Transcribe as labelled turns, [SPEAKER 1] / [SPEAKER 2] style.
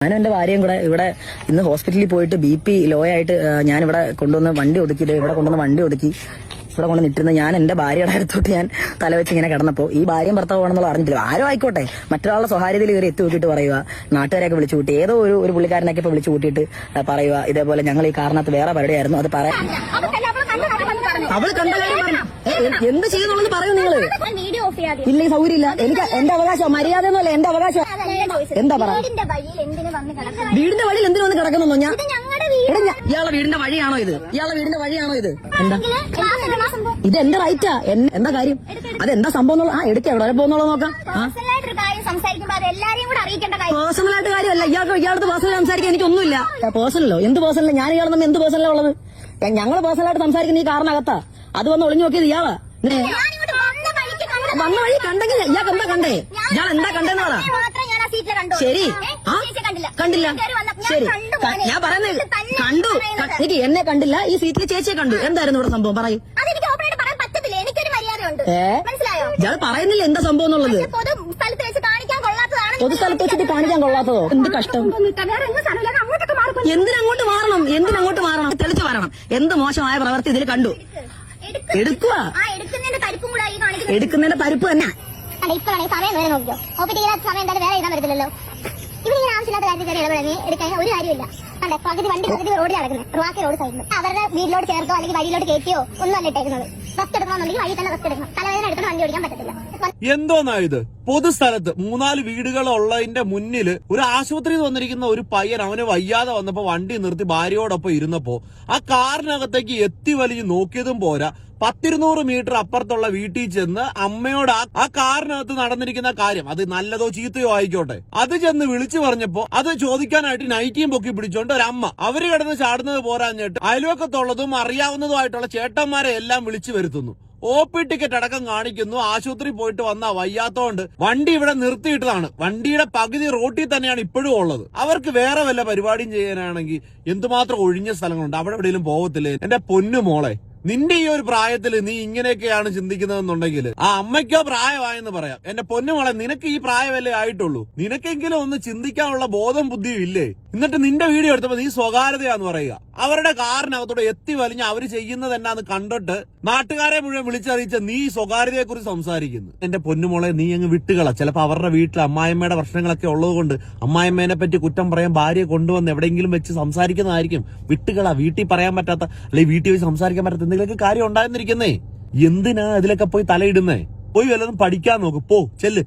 [SPEAKER 1] ഞാനും എന്റെ ഭാര്യയും കൂടെ ഇവിടെ ഇന്ന് ഹോസ്പിറ്റലിൽ പോയിട്ട് BP ലോ ആയിട്ട് ഞാനിവിടെ കൊണ്ടുവന്ന് വണ്ടി ഒതുക്കിയിട്ട് ഇവിടെ കൊണ്ടുവന്ന് വണ്ടി ഒതുക്കി ഇവിടെ കൊണ്ട് നിൽക്കുന്ന ഞാൻ എന്റെ ഭാര്യയുടെ അടുത്തോട്ട് ഞാൻ തലവെച്ച് ഇങ്ങനെ കിടന്നപ്പോൾ ഈ ഭാര്യയും ഭർത്താവാണെന്നുള്ള അറിഞ്ഞിട്ടില്ല. ആരും ആയിക്കോട്ടെ, മറ്റൊരാളുടെ സ്വകാര്യതയിൽ കയറി എത്തി നോക്കിയിട്ട് പറയുക, നാട്ടുകാരെയൊക്കെ വിളിച്ചു കൂട്ടി, ഏതോ ഒരു പുള്ളിക്കാരനൊക്കെ ഇപ്പൊ വിളിച്ചു കൂട്ടിയിട്ട് പറയുക ഇതേപോലെ ഞങ്ങൾ ഈ കാരണത്ത് വേറെ പരിപാടിയായിരുന്നു അത് പറയാൻ. അവള് കണ്ട കാര്യം പറഞ്ഞു എന്ത് ചെയ്യുന്നുള്ളത് പറയൂ നിങ്ങള്. ഇല്ല, സൗകര്യം ഇല്ല. എനിക്ക് എന്റെ അവകാശം, മര്യാദ ഒന്നുമല്ല, എന്റെ അവകാശം. എന്താ പറയാ, വീടിന്റെ വഴിയിൽ എന്തിനു വന്ന് കിടക്കുന്നു? ഞാൻ ഇയാളുടെ വീടിന്റെ വഴിയാണോ ഇത്? ഇയാളുടെ വീടിന്റെ വഴിയാണോ ഇത്? എന്താ ഇത്? എന്റെ റൈറ്റാ. എന്താ കാര്യം? അതെന്താ സംഭവം? എടുക്കാം, എവിടെ പോകുന്നുള്ളത് നോക്കാം. പേഴ്സണലായിട്ട് കാര്യമല്ല, ഇയാളടുത്ത് പേഴ്സണൽ സംസാരിക്കാൻ എനിക്കൊന്നുമില്ല. പേഴ്സണലോ? എന്ത് പേഴ്സണലോ? ഞാൻ ഇയാൾ തമ്മിൽ എന്ത് പേഴ്സണലാ ഉള്ളത്? ഞങ്ങൾ പേഴ്സണലായിട്ട് സംസാരിക്കുന്ന ഈ കാറിനകത്താ. അത് വന്ന് ഒളിഞ്ഞു നോക്കിയത് ഇയാളാ. വന്ന വഴി കണ്ടെങ്കിൽ ഇയാൾക്ക് എന്താ കണ്ടേ? ഇയാൾ എന്താ കണ്ടെന്ന് പറ. ശരി, കണ്ടില്ല. ശരി, ഞാൻ പറയുന്നത് കണ്ടു. എനിക്ക് എന്നെ കണ്ടില്ല, ഈ സീറ്റിൽ ചേച്ചിയെ കണ്ടു. എന്തായിരുന്നു ഇവിടെ സംഭവം? പറയൂ. ഇയാൾ പറയുന്നില്ല എന്താ സംഭവം എന്നുള്ളത്. പൊതുസ്ഥലത്ത് വെച്ചിട്ട് കാണിക്കാൻ കൊള്ളാത്തതോ? എന്ത് കഷ്ടം. എന്തിനങ്ങോട്ട് മാറണം? എന്തിനങ്ങോട്ട് മാറണം? തെളിച്ചു പറയണം. എന്ത് മോശമായ പ്രവൃത്തി ഇതിൽ കണ്ടു. എടുക്കുക. എടുക്കുന്നതിന്റെ പരിപ്പ് തന്നെ.
[SPEAKER 2] സമയം വേറെ നോക്കിയോ? സമയം എന്തായാലും വേറെ എഴുതാൻ പറ്റില്ലല്ലോ. ഇവിടെ ഇങ്ങനെ ആവശ്യമില്ലാത്ത കാര്യത്തിൽ ഇടപെടാൻ എടുക്കാൻ ഒരു കാര്യമില്ല. അതെ, പകുതി വണ്ടി റോഡിൽ നടക്കുന്നത്, ബാക്കി റോഡ് സൈഡിൽ. അവരുടെ വീട്ടിലോട്ട് ചേർത്തോ അല്ലെങ്കിൽ വഴിയിലോട്ട് കയറ്റിയോ ഒന്നും അല്ല ഇട്ടേക്കുന്നത്. റെസ്റ്റ് എടുക്കണമെന്നുണ്ടെങ്കിൽ വഴി തന്നെ റെസ്റ്റ് എടുക്കണം. തലവേദന എടുക്കുന്ന വണ്ടി ഓടിക്കാൻ പറ്റത്തില്ല.
[SPEAKER 3] എന്തോന്നാ ഇത്? പൊതുസ്ഥലത്ത് 3-4 വീടുകളുള്ളതിന്റെ മുന്നില് ഒരു ആശുപത്രി വന്നിരിക്കുന്ന ഒരു പയ്യൻ അവന് വയ്യാതെ വന്നപ്പോ വണ്ടി നിർത്തി ഭാര്യയോടൊപ്പം ഇരുന്നപ്പോ ആ കാറിനകത്തേക്ക് എത്തി വലിഞ്ഞ് നോക്കിയതും പോരാ, 10-200 മീറ്റർ അപ്പുറത്തുള്ള വീട്ടിൽ ചെന്ന് അമ്മയോട് ആ കാറിനകത്ത് നടന്നിരിക്കുന്ന കാര്യം, അത് നല്ലതോ ചീത്തയോ ആയിക്കോട്ടെ, അത് ചെന്ന് വിളിച്ചു പറഞ്ഞപ്പോ അത് ചോദിക്കാനായിട്ട് നൈറ്റിയും പൊക്കി പിടിച്ചോണ്ട് ഒരമ്മ അവര് കിടന്ന് ചാടുന്നത് പോരാഞ്ഞിട്ട് അയൽവക്കത്തുള്ളതും അറിയാവുന്നതുമായിട്ടുള്ള ചേട്ടന്മാരെ എല്ലാം വിളിച്ചു വരുത്തുന്നു. OP ടിക്കറ്റ് അടക്കം കാണിക്കുന്നു. ആശുപത്രി പോയിട്ട് വന്ന വയ്യാത്തോണ്ട് വണ്ടി ഇവിടെ നിർത്തിയിട്ടതാണ്. വണ്ടിയുടെ പകുതി റോട്ടിൽ തന്നെയാണ് ഇപ്പോഴും ഉള്ളത്. അവർക്ക് വേറെ വല്ല പരിപാടിയും ചെയ്യാനാണെങ്കിൽ എന്തുമാത്രം ഒഴിഞ്ഞ സ്ഥലങ്ങളുണ്ട്, അവിടെ എവിടെയെങ്കിലും പോകത്തില്ലേ? എന്റെ പൊന്നു മോളെ, നിന്റെ ഈ ഒരു പ്രായത്തിൽ നീ ഇങ്ങനെയൊക്കെയാണ് ചിന്തിക്കുന്നതെന്നുണ്ടെങ്കിൽ ആ അമ്മയ്ക്കോ പ്രായമായെന്ന് പറയാം. എന്റെ പൊന്നുമോളെ, നിനക്ക് ഈ പ്രായമല്ലേ ആയിട്ടുള്ളൂ. നിനക്കെങ്കിലും ഒന്ന് ചിന്തിക്കാനുള്ള ബോധം ബുദ്ധിയും ഇല്ലേ? എന്നിട്ട് നിന്റെ വീഡിയോ എടുത്തപ്പോ നീ സ്വകാര്യതയാന്ന് പറയുക. അവരുടെ കാറിനകത്തോടെ എത്തി വലിഞ്ഞ് അവര് ചെയ്യുന്നത് എന്നാന്ന് കണ്ടിട്ട് നാട്ടുകാരെ മുഴുവൻ വിളിച്ചറിയിച്ച നീ സ്വകാര്യതയെ കുറിച്ച് സംസാരിക്കുന്നു. എന്റെ പൊന്നുമോളെ, നീ അങ്ങ് വിട്ടുകള. ചിലപ്പോ അവരുടെ വീട്ടിൽ അമ്മായിമ്മയുടെ പ്രശ്നങ്ങളൊക്കെ ഉള്ളതുകൊണ്ട് അമ്മായിമ്മേനെ പറ്റി കുറ്റം പറയാൻ ഭാര്യയെ കൊണ്ടുവന്ന് എവിടെയെങ്കിലും വെച്ച് സംസാരിക്കുന്നതായിരിക്കും. വിട്ടുകള. വീട്ടിൽ പറയാൻ പറ്റാത്ത അല്ലെങ്കിൽ വീട്ടിൽ വെച്ച് സംസാരിക്കാൻ പറ്റാത്ത എന്തെങ്കിലുമൊക്കെ കാര്യം ഉണ്ടായിരുന്നിരിക്കുന്നേ. എന്തിനാ ഇതിലൊക്കെ പോയി തലയിടുന്നേ? പോയി വല്ലതും പഠിക്കാൻ നോക്ക്. പോ, ചെല്ല്.